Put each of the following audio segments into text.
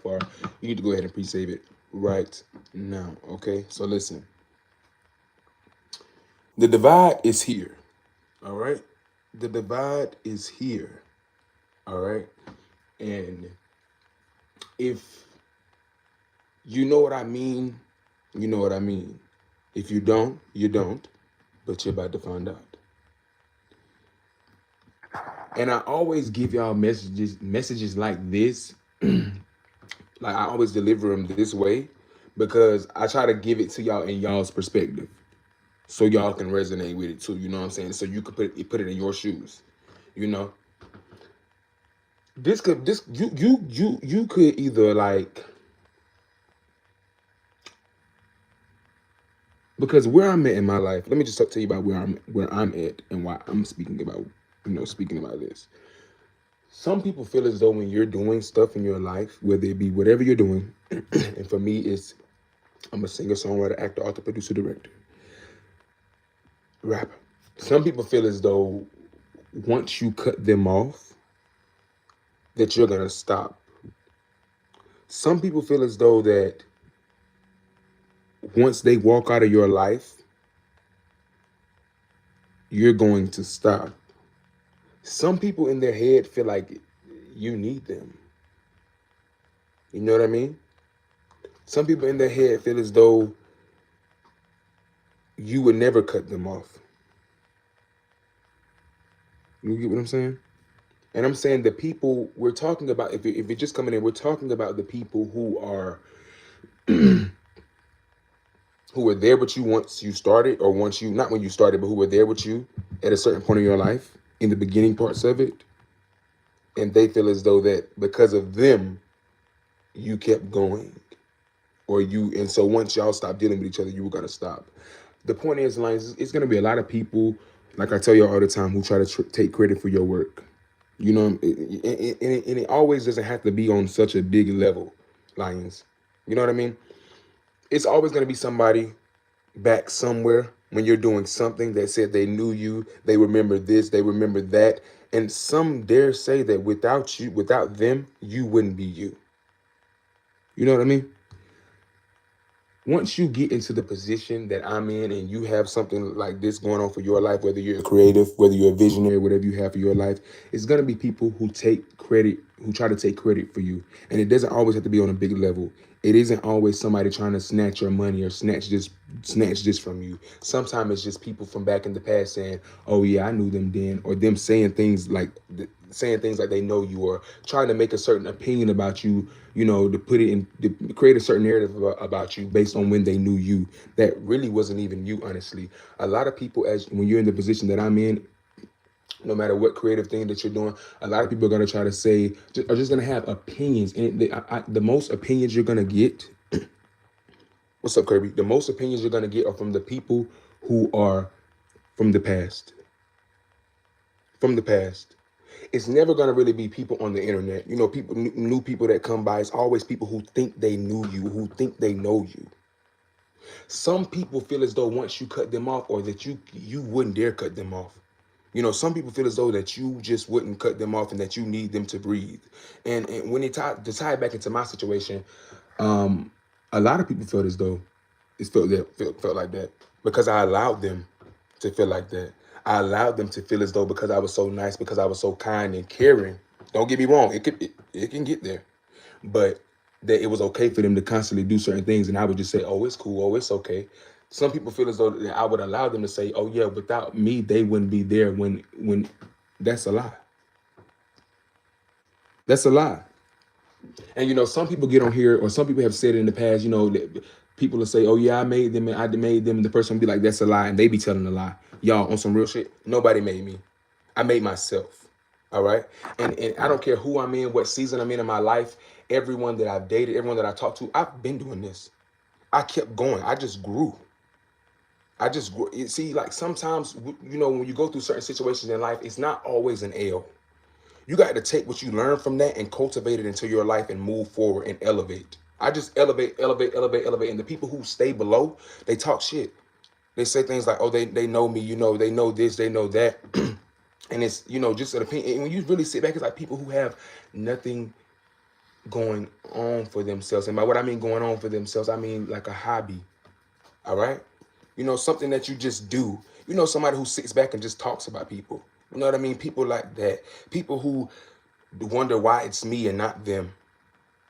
ANLBFR, you need to go ahead and pre-save it right now. Okay, so listen, the divide is here. All right, the divide is here. All right, and if you know what I mean, you know what I mean. If you don't, you don't, but you're about to find out. And I always give y'all messages like this. Like I always deliver them this way because I try to give it to y'all in y'all's perspective, so y'all can resonate with it too. You know what I'm saying? So you could put it in your shoes. You know, you could either like, because where I'm at in my life. Let me just tell you about where I'm at and why I'm speaking about this. Some people feel as though when you're doing stuff in your life, whether it be whatever you're doing, and for me, I'm a singer, songwriter, actor, author, producer, director, rapper. Some people feel as though once you cut them off, that you're gonna stop. Some people feel as though that once they walk out of your life, you're going to stop. Some people in their head feel like you need them. You know what I mean? Some people in their head feel as though you would never cut them off. You get what I'm saying? And I'm saying the people we're talking about, if you're just coming in, we're talking about the people who are who were there with you once you started, or once you, not when you started, but who were there with you at a certain point in your life, in the beginning parts of it. And they feel as though that because of them, you kept going. And so once y'all stopped dealing with each other, you were going to stop. The point is, Lions, it's going to be a lot of people, like I tell you all the time, who try to take credit for your work. You know, and it always doesn't have to be on such a big level, Lions. You know what I mean? It's always going to be somebody back somewhere when you're doing something that said they knew you, they remember this, they remember that. And some dare say that without them, you wouldn't be you. You know what I mean? Once you get into the position that I'm in and you have something like this going on for your life, whether you're a creative, whether you're a visionary, whatever you have for your life, it's going to be people who try to take credit for you. And it doesn't always have to be on a big level. It isn't always somebody trying to snatch your money or snatch this from you. Sometimes it's just people from back in the past saying, "Oh yeah, I knew them then," or them saying things like they know you, or trying to make a certain opinion about you, to create a certain narrative about you based on when they knew you. That really wasn't even you, honestly. A lot of people, as when you're in the position that I'm in, no matter what creative thing that you're doing, a lot of people are going to try to say, are just going to have opinions. And the most opinions you're going to get, what's up, Kirby? The most opinions you're going to get are from the people who are from the past. From the past. It's never going to really be people on the internet. People, new people that come by. It's always people who think they knew you, who think they know you. Some people feel as though once you cut them off, or that you wouldn't dare cut them off. Some people feel as though that you just wouldn't cut them off and that you need them to breathe. And when to tie it back into my situation, a lot of people felt as though it felt like that because I allowed them to feel like that. I allowed them to feel as though because I was so nice, because I was so kind and caring. Don't get me wrong, it can get there, but that it was okay for them to constantly do certain things, and I would just say, "Oh, it's cool. Oh, it's okay." Some people feel as though that I would allow them to say, "Oh yeah, without me, they wouldn't be there." When that's a lie. That's a lie. And some people get on here, or some people have said it in the past. That people will say, "Oh yeah, I made them, and I made them," and the person will be like, "That's a lie," and they be telling a lie. Y'all, on some real shit, nobody made me. I made myself. All right. And I don't care who I'm in, what season I'm in my life. Everyone that I've dated, everyone that I talked to, I've been doing this. I kept going. I just grew. See, like sometimes, when you go through certain situations in life, it's not always an L. You got to take what you learn from that and cultivate it into your life and move forward and elevate. I just elevate, elevate, elevate, elevate. And the people who stay below, they talk shit. They say things like, "Oh, they know me, they know this, they know that." And it's, just an opinion. And when you really sit back, it's like people who have nothing going on for themselves. And by what I mean going on for themselves, I mean like a hobby. All right? Something that you just do. Somebody who sits back and just talks about people. You know what I mean? People like that. People who wonder why it's me and not them.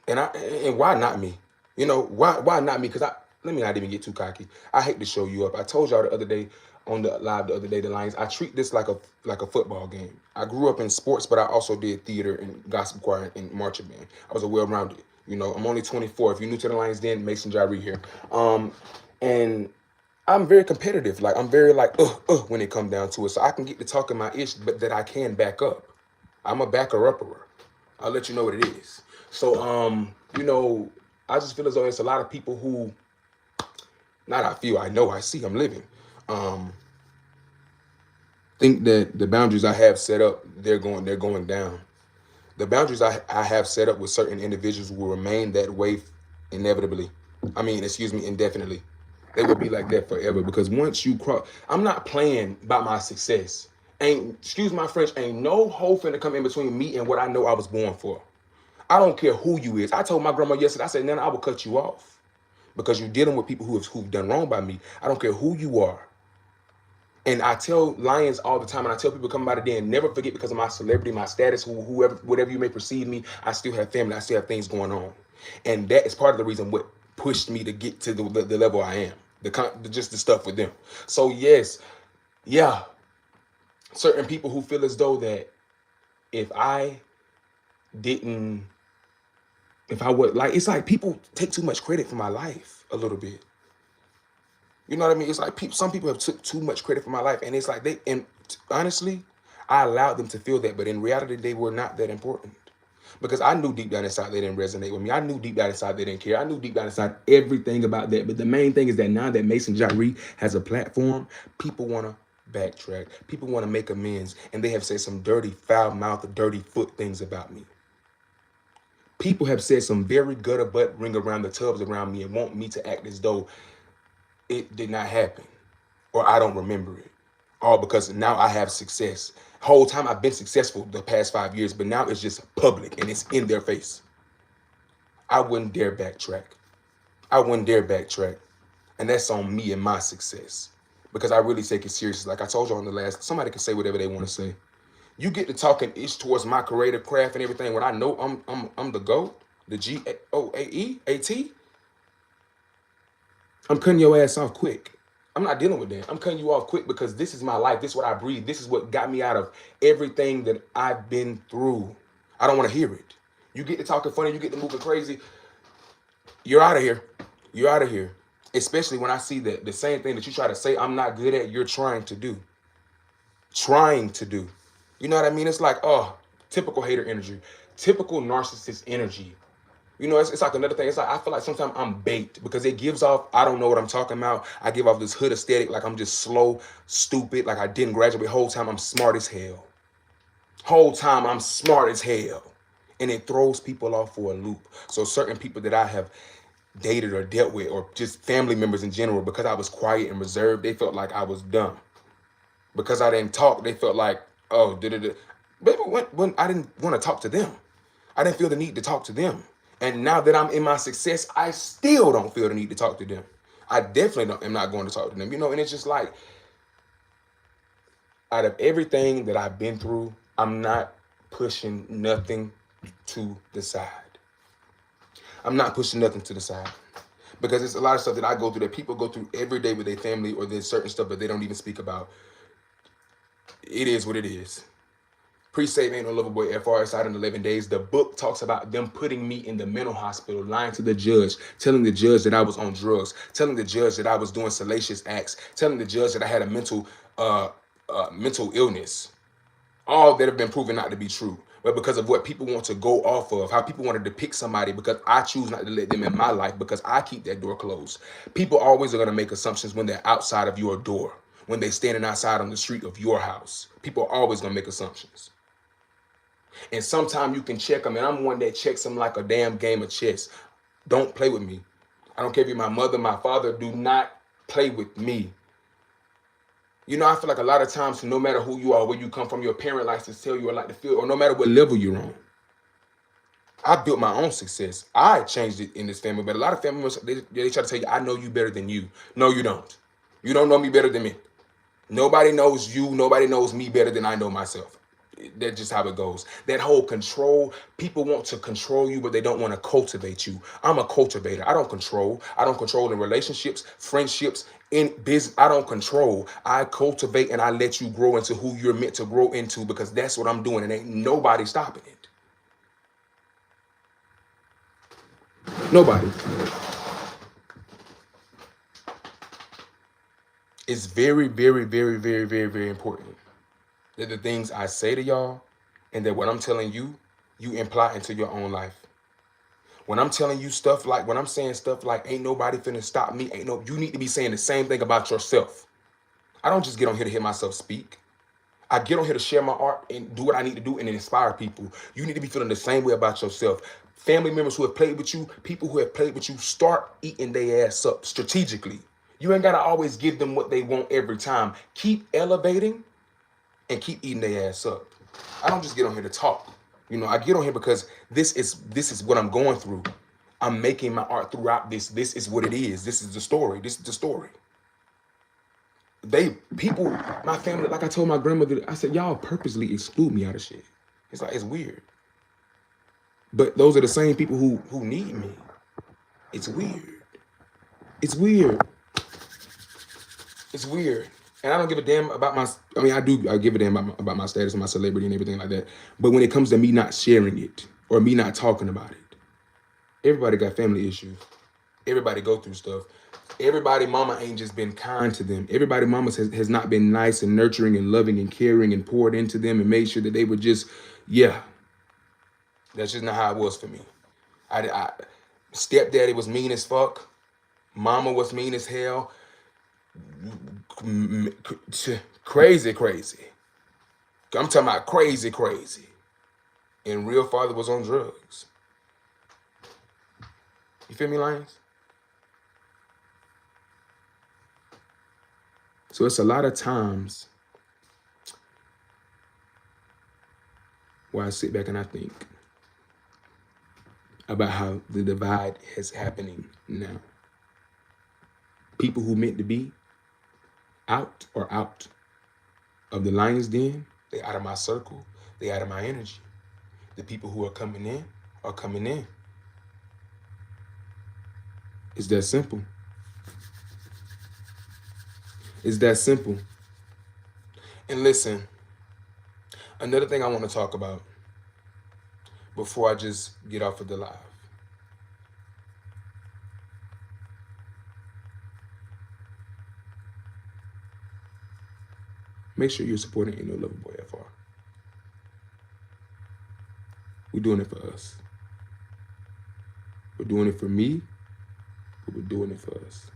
And why not me? Why not me? Because let me not even get too cocky. I hate to show you up. I told y'all the other day on the live the other day, the Lions. I treat this like a football game. I grew up in sports, but I also did theater and gospel choir and marching band. I was a well-rounded. I'm only 24. If you're new to the Lions, then Mason Jyree here. And I'm very competitive. Like I'm very like when it comes down to it. So I can get to talking my ish, but that I can back up. I'm a backer-upperer. I'll let you know what it is. So I just feel as though there's a lot of people who, not I feel, I know, I see, I'm living, think that the boundaries I have set up, they're going down. The boundaries I have set up with certain individuals will remain that way inevitably. Indefinitely. They will be like that forever because once you cross, I'm not playing by my success. Excuse my French, ain't no hoe finna come in between me and what I know I was born for. I don't care who you is. I told my grandma yesterday, I said, Nana, I will cut you off because you're dealing with people who've done wrong by me. I don't care who you are. And I tell Lions all the time, and I tell people coming by today, and never forget because of my celebrity, my status, whoever, whatever you may perceive me, I still have family. I still have things going on. And that is part of the reason what pushed me to get to the level I am. Just the stuff with them. So yes, yeah, certain people who feel as though that if I didn't, if I would, like, it's like people take too much credit for my life a little bit. You know what I mean? It's like some people have took too much credit for my life, and it's like honestly, I allowed them to feel that, but in reality, they were not that important. Because I knew deep down inside they didn't resonate with me. I knew deep down inside they didn't care. I knew deep down inside everything about that. But the main thing is that now that Mason Jyree has a platform, people want to backtrack. People want to make amends, and they have said some dirty, foul-mouthed, dirty foot things about me. People have said some very gutter butt ring around the tubs around me and want me to act as though it did not happen or I don't remember it. All because now I have success. Whole time I've been successful the past 5 years, but now it's just public and it's in their face. I wouldn't dare backtrack. I wouldn't dare backtrack. And that's on me and my success. Because I really take it seriously. Like I told you on the last, somebody can say whatever they want to say. You get to talking ish towards my creative craft and everything when I know I'm the GOAT, the GOAT. I'm cutting your ass off quick. I'm not dealing with that. I'm cutting you off quick because this is my life. This is what I breathe. This is what got me out of everything that I've been through. I don't want to hear it. You get to talking funny, you get to moving crazy, you're out of here. You're out of here. Especially when I see that the same thing that you try to say I'm not good at, you're trying to do. Trying to do. You know what I mean? It's like, oh, typical hater energy. Typical narcissist energy. It's like another thing. It's like I feel like sometimes I'm baked because it gives off, I don't know what I'm talking about. I give off this hood aesthetic like I'm just slow, stupid, like I didn't graduate. Whole time I'm smart as hell. Whole time I'm smart as hell. And it throws people off for a loop. So certain people that I have dated or dealt with, or just family members in general, because I was quiet and reserved, they felt like I was dumb. Because I didn't talk, they felt like, oh, Baby, when I didn't want to talk to them, I didn't feel the need to talk to them. And now that I'm in my success, I still don't feel the need to talk to them. I definitely am not going to talk to them, and it's just like, out of everything that I've been through, I'm not pushing nothing to the side. I'm not pushing nothing to the side. Because it's a lot of stuff that I go through that people go through every day with their family, or there's certain stuff that they don't even speak about. It is what it is. Pre-save ain't no lover boy FR inside in 11 days. The book talks about them putting me in the mental hospital, lying to the judge, telling the judge that I was on drugs, telling the judge that I was doing salacious acts, telling the judge that I had a mental illness. All that have been proven not to be true. But because of what people want to go off of, how people want to depict somebody, because I choose not to let them in my life, because I keep that door closed. People always are going to make assumptions when they're outside of your door, when they're standing outside on the street of your house. People are always going to make assumptions. And sometimes you can check them, and I'm one that checks them like a damn game of chess. Don't play with me. I don't care if you're my mother, my father, do not play with me. I feel like a lot of times, no matter who you are, where you come from, your parent likes to tell you or like to feel, or no matter what level you're on. I built my own success. I changed it in this family, but a lot of family members, they try to tell you, I know you better than you. No, you don't. You don't know me better than me. Nobody knows you. Nobody knows me better than I know myself. That's just how it goes. That whole control, people want to control you, but they don't want to cultivate you. I'm a cultivator. I don't control. I don't control in relationships, friendships, in business. I don't control. I cultivate and I let you grow into who you're meant to grow into, because that's what I'm doing, and ain't nobody stopping it. Nobody. It's very, very, very, very, very, very important that the things I say to y'all and that what I'm telling you, you imply into your own life. When I'm telling you stuff like, when I'm saying stuff like, ain't nobody finna stop me, you need to be saying the same thing about yourself. I don't just get on here to hear myself speak. I get on here to share my art and do what I need to do and inspire people. You need to be feeling the same way about yourself. Family members who have played with you, people who have played with you, start eating their ass up strategically. You ain't gotta always give them what they want every time. Keep elevating and keep eating their ass up. I don't just get on here to talk. I get on here because this is what I'm going through. I'm making my art throughout this. This is what it is. This is the story. This is the story. My family, like I told my grandmother, I said, y'all purposely exclude me out of shit. It's like, it's weird. But those are the same people who need me. It's weird. It's weird. It's weird. And I don't give a damn about I give a damn about my status and my celebrity and everything like that. But when it comes to me not sharing it or me not talking about it, everybody got family issues. Everybody go through stuff. Everybody mama ain't just been kind to them. Everybody mama has not been nice and nurturing and loving and caring and poured into them and made sure that they were just, yeah. That's just not how it was for me. Stepdaddy was mean as fuck. Mama was mean as hell. Crazy, crazy. I'm talking about crazy, crazy. And real father was on drugs. You feel me, Lions? So it's a lot of times where I sit back and I think about how the divide is happening now. People who meant to be out are out of the lion's den. They out of my circle. They out of my energy. The people who are coming in are coming in. It's that simple. It's that simple. And listen, another thing I want to talk about before I just get off of the live. Make sure you're supporting ANLBFR. We're doing it for us. We're doing it for me, but we're doing it for us.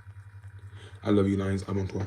I love you, Lions. I'm on tour.